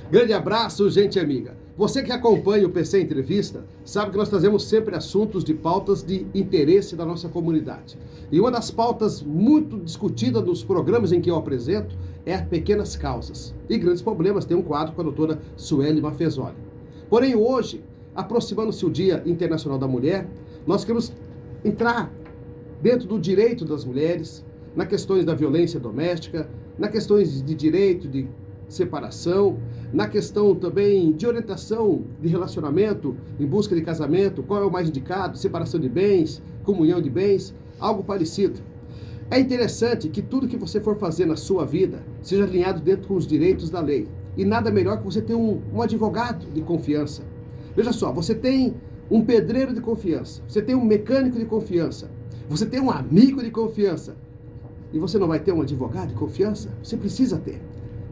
Grande abraço, gente amiga. Você que acompanha o PC Entrevista, sabe que nós trazemos sempre assuntos de pautas de interesse da nossa comunidade. E uma das pautas muito discutidas nos programas em que eu apresento é pequenas causas e grandes problemas. Tem um quadro com a doutora Sueli Mafezoli. Porém, hoje, aproximando-se o Dia Internacional da Mulher, nós queremos entrar dentro do direito das mulheres, nas questões da violência doméstica, nas questões de direito de separação, na questão também de orientação de relacionamento, em busca de casamento, qual é o mais indicado, separação de bens, comunhão de bens, algo parecido. É interessante que tudo que você for fazer na sua vida seja alinhado dentro com os direitos da lei. E nada melhor que você ter um advogado de confiança. Veja só, você tem um pedreiro de confiança, você tem um mecânico de confiança, você tem um amigo de confiança. E você não vai ter um advogado de confiança? Você precisa ter.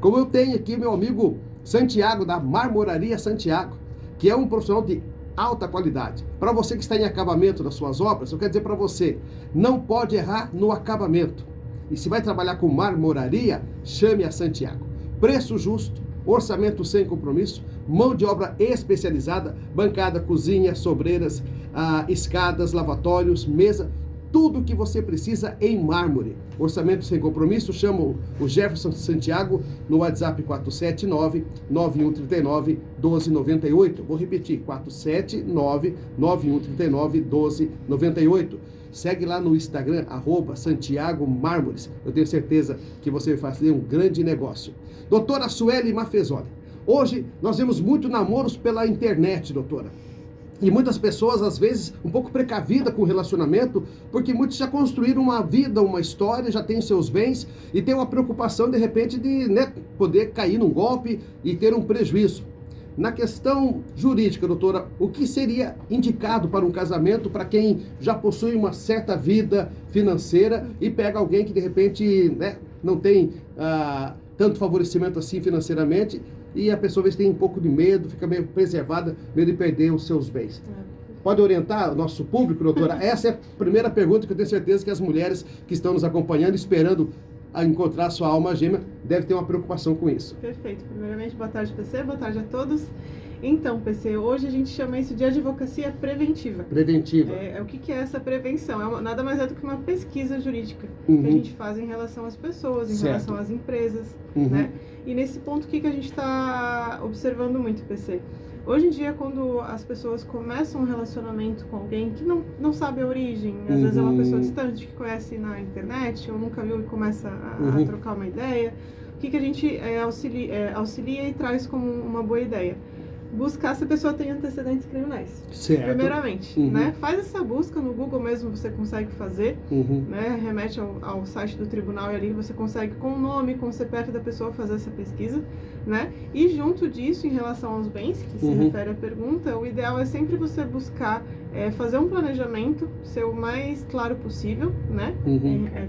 Como eu tenho aqui meu amigo Santiago, da Marmoraria Santiago, que é um profissional de alta qualidade. Para você que está em acabamento das suas obras, eu quero dizer para você, não pode errar no acabamento. E se vai trabalhar com marmoraria, chame a Santiago. Preço justo, orçamento sem compromisso, mão de obra especializada, bancada, cozinha, sobreiras, escadas, lavatórios, mesa, tudo o que você precisa em mármore. Orçamento sem compromisso, chama o Jefferson Santiago no WhatsApp 479-9139-1298. Vou repetir, 479-9139-1298. Segue lá no Instagram, @Santiago Mármores. Eu tenho certeza que você vai fazer um grande negócio. Doutora Sueli Mafezoli, hoje nós vemos muito namoros pela internet, doutora. E muitas pessoas, às vezes, um pouco precavidas com o relacionamento, porque muitos já construíram uma vida, uma história, já têm seus bens e tem uma preocupação, de repente, de poder cair num golpe e ter um prejuízo. Na questão jurídica, doutora, o que seria indicado para um casamento para quem já possui uma certa vida financeira e pega alguém que, de repente, não tem tanto favorecimento assim financeiramente, e a pessoa às vezes tem um pouco de medo, fica meio preservada, medo de perder os seus bens. Pode orientar o nosso público, doutora? Essa é a primeira pergunta que eu tenho certeza que as mulheres que estão nos acompanhando, esperando a encontrar sua alma gêmea, devem ter uma preocupação com isso. Perfeito. Primeiramente, boa tarde, PC, boa tarde a todos. Então, PC, hoje a gente chama isso de advocacia preventiva. Preventiva. O que é essa prevenção? Nada mais é do que uma pesquisa jurídica que a gente faz em relação às pessoas, em relação às empresas, né? E nesse ponto, o que a gente está observando muito, PC? Hoje em dia, quando as pessoas começam um relacionamento com alguém que não sabe a origem, às vezes é uma pessoa distante que conhece na internet ou nunca viu e começa a trocar uma ideia, o que a gente auxilia e traz como uma boa ideia? Buscar se a pessoa tem antecedentes criminais. Certo. Primeiramente, né? Faz essa busca no Google mesmo, você consegue fazer, né? Remete ao site do tribunal e ali você consegue com o nome, com o CPF da pessoa fazer essa pesquisa, né? E junto disso, em relação aos bens, que se refere à pergunta, o ideal é sempre você buscar fazer um planejamento, ser o mais claro possível, né?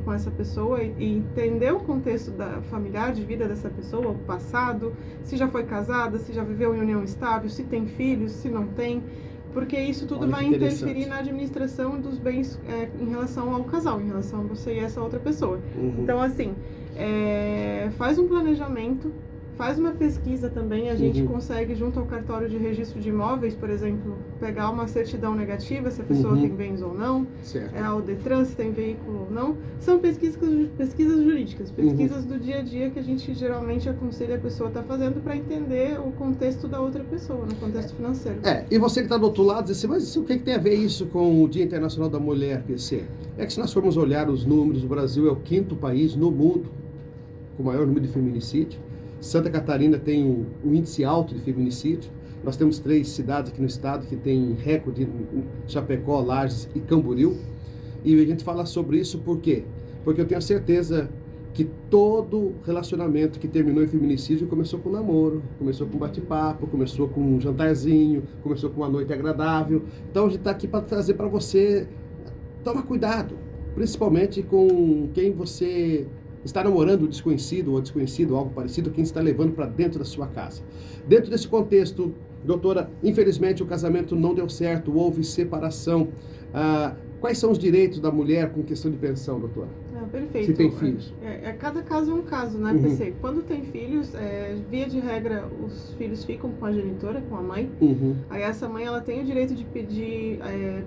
Com essa pessoa e entender o contexto da familiar, de vida dessa pessoa, o passado, se já foi casada, se já viveu em união estável, se tem filhos, se não tem, porque isso tudo vai interferir na administração dos bens em relação ao casal, em relação a você e essa outra pessoa. Então, assim, faz um planejamento, faz uma pesquisa também, a gente consegue, junto ao cartório de registro de imóveis, por exemplo, pegar uma certidão negativa, se a pessoa tem bens ou não, ao Detran, se tem veículo ou não. São pesquisas jurídicas, pesquisas do dia a dia que a gente geralmente aconselha a pessoa a estar fazendo para entender o contexto da outra pessoa, no contexto financeiro. E você que está do outro lado, diz assim, mas o que tem a ver isso com o Dia Internacional da Mulher, PC? É que se nós formos olhar os números, o Brasil é o 5º país no mundo com o maior número de feminicídio. Santa Catarina tem um índice alto de feminicídio. Nós temos 3 cidades aqui no estado que têm recorde, Chapecó, Lages e Camboriú. E a gente fala sobre isso por quê? Porque eu tenho certeza que todo relacionamento que terminou em feminicídio começou com namoro, começou com bate-papo, começou com um jantarzinho, começou com uma noite agradável. Então a gente está aqui para trazer para você tomar cuidado, principalmente com quem você está namorando, desconhecido ou desconhecido, algo parecido, quem está levando para dentro da sua casa. Dentro desse contexto, doutora, infelizmente o casamento não deu certo, houve separação. Quais são os direitos da mulher com questão de pensão, doutora? Perfeito. Se tem filhos. Cada caso é um caso, né, PC? Quando tem filhos, via de regra, os filhos ficam com a genitora, com a mãe. Aí essa mãe, ela tem o direito de pedir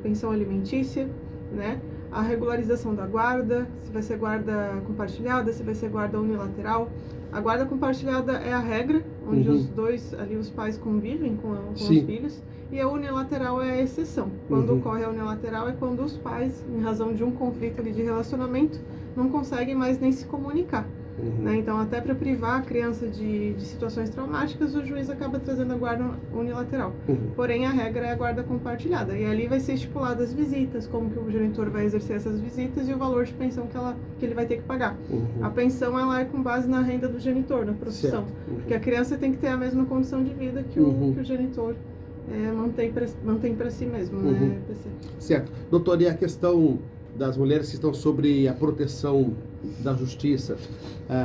pensão alimentícia, né? A regularização da guarda, se vai ser guarda compartilhada, se vai ser guarda unilateral. A guarda compartilhada é a regra, onde os dois, ali os pais convivem com os filhos, e a unilateral é a exceção. Quando ocorre a unilateral é quando os pais, em razão de um conflito ali de relacionamento, não conseguem mais nem se comunicar. Né? Então, até para privar a criança de situações traumáticas, o juiz acaba trazendo a guarda unilateral. Porém, a regra é a guarda compartilhada. E ali vai ser estipulada as visitas, como que o genitor vai exercer essas visitas e o valor de pensão que ele vai ter que pagar. A pensão, ela é com base na renda do genitor, na profissão. Porque a criança tem que ter a mesma condição de vida que o genitor mantém para si mesmo, né, PC? Certo. Doutor, e a questão das mulheres que estão sobre a proteção da justiça,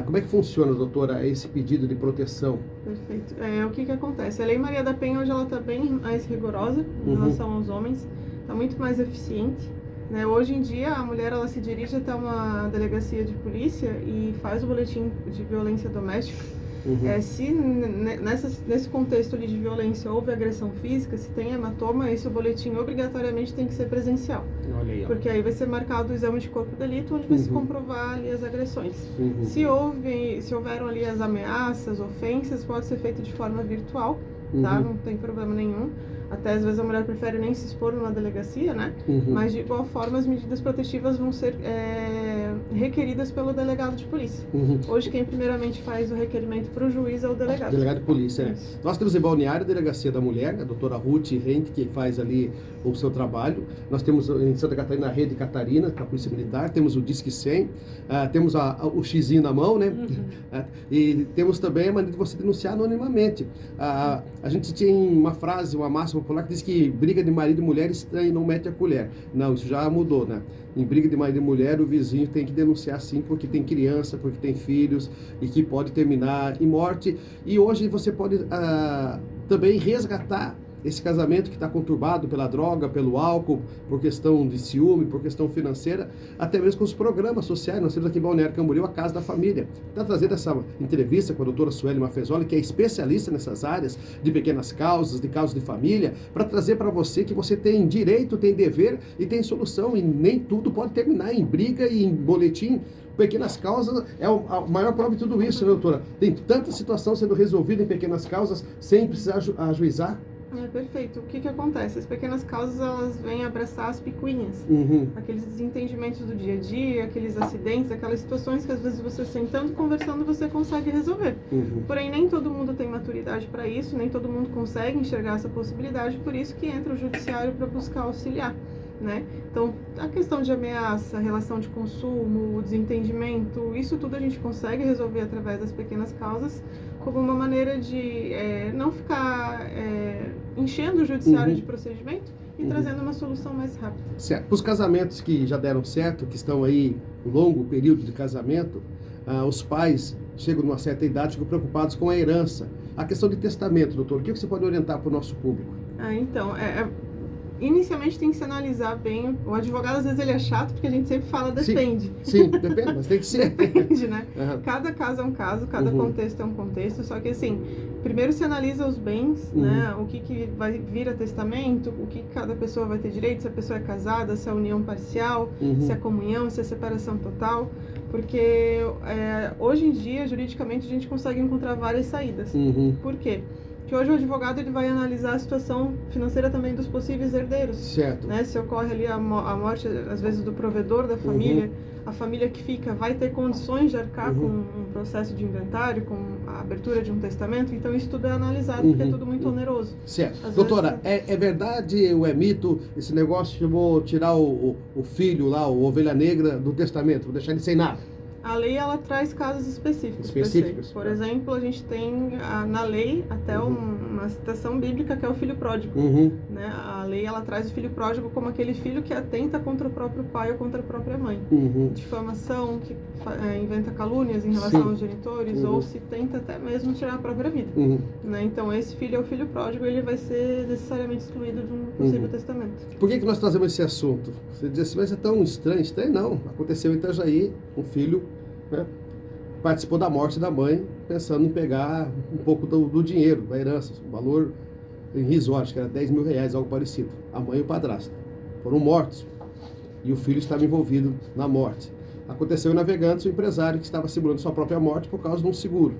como é que funciona, doutora, esse pedido de proteção? Perfeito. O que acontece? A Lei Maria da Penha hoje ela está bem mais rigorosa em relação aos homens, está muito mais eficiente. Né? Hoje em dia, a mulher ela se dirige até uma delegacia de polícia e faz o boletim de violência doméstica. Se nesse contexto ali de violência houve agressão física, se tem hematoma, esse boletim obrigatoriamente tem que ser presencial. Olha aí, ó. Porque aí vai ser marcado o exame de corpo de delito, onde vai se comprovar ali as agressões. Se houveram ali as ameaças, ofensas, pode ser feito de forma virtual, tá? Não tem problema nenhum. Até às vezes a mulher prefere nem se expor numa delegacia, né? Mas de igual forma as medidas protetivas vão ser requeridas pelo delegado de polícia. Hoje quem primeiramente faz o requerimento para o juiz é o delegado. Delegado de polícia, né? Nós temos em Balneário a Delegacia da Mulher, a doutora Ruth Henke, que faz ali o seu trabalho. Nós temos em Santa Catarina a Rede Catarina, com a Polícia Militar, temos o Disque 100, temos o xizinho na mão, né? E temos também a maneira de você denunciar anonimamente. A gente tem uma frase, uma máxima popular que diz que briga de marido e mulher estranho não mete a colher. Não, isso já mudou, né? Em briga de marido e mulher, o vizinho tem que denunciar sim, porque tem criança, porque tem filhos e que pode terminar em morte. E hoje você pode também resgatar esse casamento que está conturbado pela droga, pelo álcool, por questão de ciúme, por questão financeira, até mesmo com os programas sociais. Nós temos aqui em Balneário Camboriú a Casa da Família. Está trazendo essa entrevista com a doutora Sueli Maffezoli, que é especialista nessas áreas de pequenas causas, de causas de família, para trazer para você que você tem direito, tem dever e tem solução, e nem tudo pode terminar em briga e em boletim. Pequenas causas é a maior prova de tudo isso, né, doutora? Tem tanta situação sendo resolvida em pequenas causas sem precisar ajuizar. Perfeito. O que acontece? As pequenas causas, elas vêm abraçar as picuinhas. Aqueles desentendimentos do dia a dia, aqueles acidentes, aquelas situações que às vezes você sentando, conversando, você consegue resolver. Porém, nem todo mundo tem maturidade para isso, nem todo mundo consegue enxergar essa possibilidade, por isso que entra o judiciário para buscar auxiliar. Né? Então, a questão de ameaça, relação de consumo, desentendimento, isso tudo a gente consegue resolver através das pequenas causas, como uma maneira de não ficar enchendo o judiciário de procedimento e trazendo uma solução mais rápida. Certo. Os casamentos que já deram certo, que estão aí um longo período de casamento, os pais chegam numa certa idade, ficam preocupados com a herança. A questão de testamento, doutor, o que você pode orientar para o nosso público? Então, inicialmente tem que se analisar bem. O advogado, às vezes, ele é chato, porque a gente sempre fala depende. Sim, depende, mas tem que ser. Depende, né? Cada caso é um caso, cada contexto é um contexto, só que assim, primeiro se analisa os bens, né? O que vai vir a testamento, o que cada pessoa vai ter direito, se a pessoa é casada, se é união parcial, se é comunhão, se é separação total. Porque hoje em dia, juridicamente, a gente consegue encontrar várias saídas. Por quê? Que hoje o advogado ele vai analisar a situação financeira também dos possíveis herdeiros. Certo. Né? Se ocorre ali a morte, às vezes, do provedor da família, a família que fica vai ter condições de arcar com um processo de inventário, com a abertura de um testamento. Então, isso tudo é analisado, porque é tudo muito oneroso. Certo. Doutora, é verdade ou é mito esse negócio de eu vou tirar o filho lá, o ovelha negra, do testamento, vou deixar ele sem nada? A lei, ela traz casos específicos. Por exemplo, a gente tem na lei até uma uma citação bíblica que é o filho pródigo. Né? A lei, ela traz o filho pródigo como aquele filho que atenta contra o próprio pai ou contra a própria mãe. Difamação, que inventa calúnias em relação aos genitores, ou se tenta até mesmo tirar a própria vida. Né? Então esse filho é o filho pródigo, ele vai ser necessariamente excluído de um possível testamento. Por que nós trazemos esse assunto? Você diz assim, mas é tão estranho. Estranho não. Aconteceu em Itajaí, um filho, né, participou da morte da mãe, pensando em pegar um pouco do dinheiro, da herança, um valor irrisório, acho que era 10 mil reais, algo parecido. A mãe e o padrasto foram mortos e o filho estava envolvido na morte. Aconteceu em Navegantes, o empresário que estava segurando sua própria morte por causa de um seguro.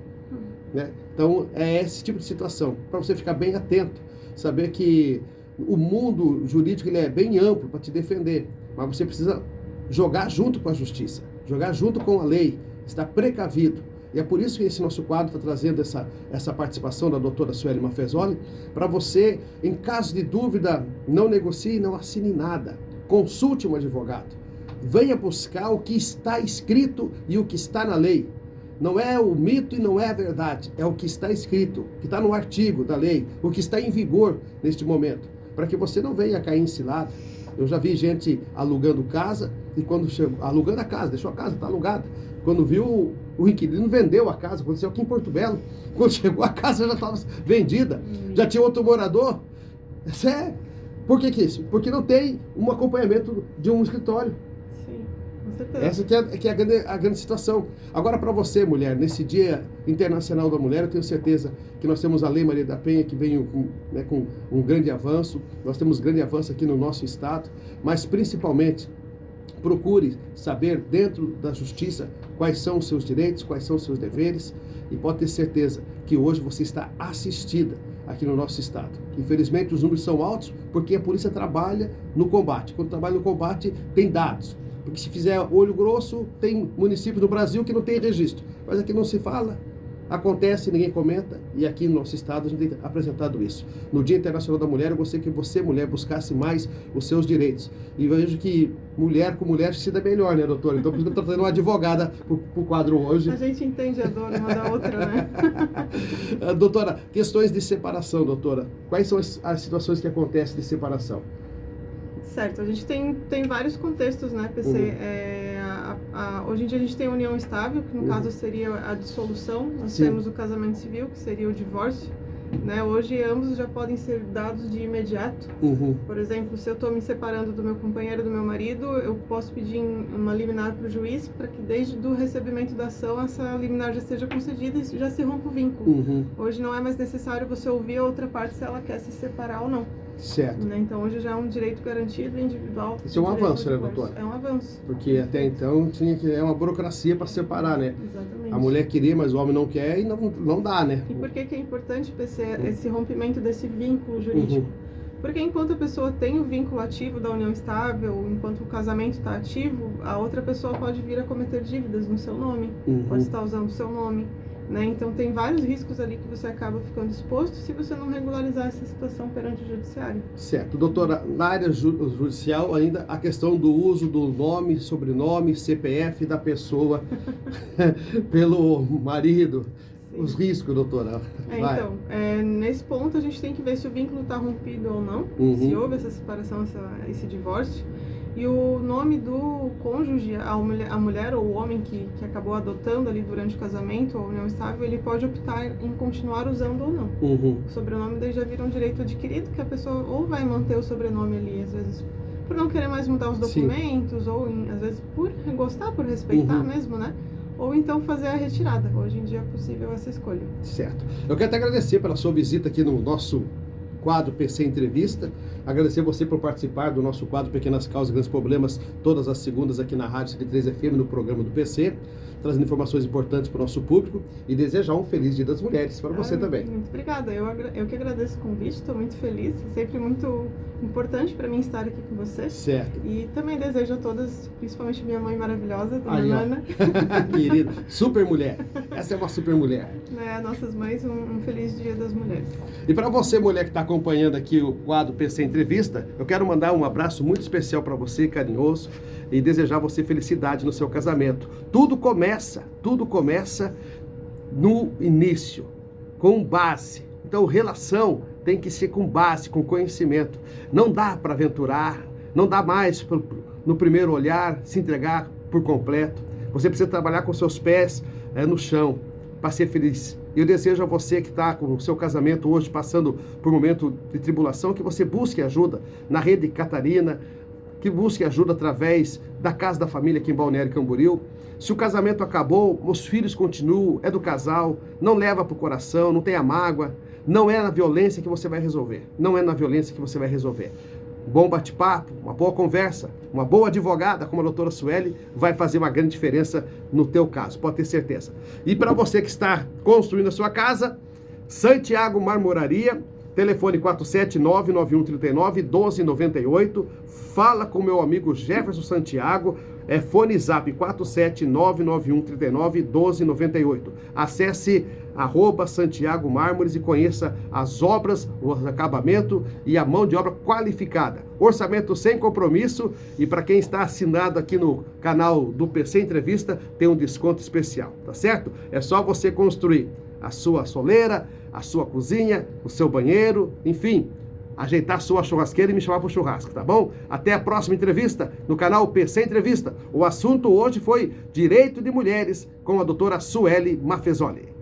Né? Então é esse tipo de situação, para você ficar bem atento, saber que o mundo jurídico ele é bem amplo para te defender, mas você precisa jogar junto com a justiça, jogar junto com a lei, estar precavido. E é por isso que esse nosso quadro está trazendo essa participação da doutora Sueli Maffezoli, para você, em caso de dúvida, não negocie, não assine nada. Consulte um advogado. Venha buscar o que está escrito e o que está na lei. Não é o mito e não é a verdade, é o que está escrito, que está no artigo da lei, o que está em vigor neste momento, para que você não venha cair em cilada. Eu já vi gente alugando casa e quando chegou, alugando a casa, deixou a casa, está alugada. Quando viu, o inquilino vendeu a casa, aconteceu aqui em Porto Belo. Quando chegou a casa já estava vendida, já tinha outro morador. Por que isso? Porque não tem um acompanhamento de um escritório. Sim, com certeza. Essa que é a grande situação. Agora, para você, mulher, nesse Dia Internacional da Mulher, eu tenho certeza que nós temos a Lei Maria da Penha, que vem com um grande avanço. Nós temos grande avanço aqui no nosso estado, mas principalmente procure saber dentro da justiça quais são os seus direitos, quais são os seus deveres, e pode ter certeza que hoje você está assistida aqui no nosso estado. Infelizmente os números são altos porque a polícia trabalha no combate. Quando trabalha no combate tem dados, porque se fizer olho grosso tem municípios no Brasil que não tem registro, mas aqui não se fala. Acontece, ninguém comenta, e aqui no nosso estado a gente tem apresentado isso. No Dia Internacional da Mulher, eu gostaria que você, mulher, buscasse mais os seus direitos. E eu vejo que mulher com mulher se dá melhor, né, doutora? Então, por isso que eu estou trazendo uma advogada para o quadro hoje. A gente entende a dor uma da outra, né? Doutora, questões de separação, doutora. Quais são as situações que acontecem de separação? Certo, a gente tem vários contextos, né, PC? Hoje em dia a gente tem a união estável, que no caso seria a dissolução. Nós temos o casamento civil, que seria o divórcio. Né? Hoje ambos já podem ser dados de imediato. Por exemplo, se eu estou me separando do meu companheiro, do meu marido, eu posso pedir uma liminar para o juiz para que desde o recebimento da ação essa liminar já seja concedida e já se rompa o vínculo. Hoje não é mais necessário você ouvir a outra parte se ela quer se separar ou não. Certo. Né? Então hoje já é um direito garantido individual. Isso é um avanço, né, doutora? É um avanço. Porque até então tinha que uma burocracia para separar, né? Exatamente. A mulher queria, mas o homem não quer e não dá, né? E por que é importante esse rompimento desse vínculo jurídico? Porque enquanto a pessoa tem o vínculo ativo da união estável, enquanto o casamento está ativo, a outra pessoa pode vir a cometer dívidas no seu nome, pode estar usando o seu nome. Né? Então tem vários riscos ali que você acaba ficando exposto se você não regularizar essa situação perante o judiciário. Certo. Doutora, na área judicial ainda a questão do uso do nome, sobrenome, CPF da pessoa pelo marido. Sim. Os riscos, doutora. Então, nesse ponto a gente tem que ver se o vínculo está rompido ou não, se houve essa separação, esse divórcio. E o nome do cônjuge, a mulher ou o homem que acabou adotando ali durante o casamento ou união estável, ele pode optar em continuar usando ou não. O sobrenome daí já vira um direito adquirido, que a pessoa ou vai manter o sobrenome ali, às vezes por não querer mais mudar os documentos, ou às vezes por gostar, por respeitar mesmo, né? Ou então fazer a retirada. Hoje em dia é possível essa escolha. Certo. Eu quero até agradecer pela sua visita aqui no nosso quadro PC Entrevista. Agradecer você por participar do nosso quadro Pequenas Causas e Grandes Problemas, todas as segundas aqui na Rádio 103 FM, no programa do PC, trazendo informações importantes para o nosso público e desejar um feliz Dia das Mulheres para você também. Muito obrigada. Eu que agradeço o convite, estou muito feliz. É sempre muito importante para mim estar aqui com você. Certo. E também desejo a todas, principalmente minha mãe maravilhosa, dona Ana. Querida, super mulher. Essa é uma super mulher. Nossas mães, um feliz Dia das Mulheres. E para você, mulher que está acompanhando aqui o quadro PC Entrevista, eu quero mandar um abraço muito especial para você, carinhoso, e desejar você felicidade no seu casamento. Tudo começa no início, com base. Então Então, relação tem que ser com base, com conhecimento. Não dá para aventurar, não dá mais no primeiro olhar se entregar por completo. Você precisa trabalhar com seus pés no chão para ser feliz. E eu desejo a você que está com o seu casamento hoje passando por um momento de tribulação, que você busque ajuda na Rede Catarina, que busque ajuda através da Casa da Família aqui em Balneário Camboriú. Se o casamento acabou, os filhos continuam, é do casal, não leva para o coração, não tenha mágoa, não é na violência que você vai resolver. Não é na violência que você vai resolver. Um bom bate-papo, uma boa conversa, uma boa advogada como a doutora Sueli vai fazer uma grande diferença no teu caso, pode ter certeza. E para você que está construindo a sua casa, Santiago Marmoraria, telefone 479-9139-1298. Fala com meu amigo Jefferson Santiago. Fone zap 479-9139-1298. Acesse @Santiago Mármores e conheça as obras, o acabamento e a mão de obra qualificada. Orçamento sem compromisso, e para quem está assinado aqui no canal do PC Entrevista, tem um desconto especial, tá certo? É só você construir a sua soleira, a sua cozinha, o seu banheiro, enfim, ajeitar a sua churrasqueira e me chamar para o churrasco, tá bom? Até a próxima entrevista no canal PC Entrevista. O assunto hoje foi Direito de Mulheres com a doutora Sueli Maffezoli.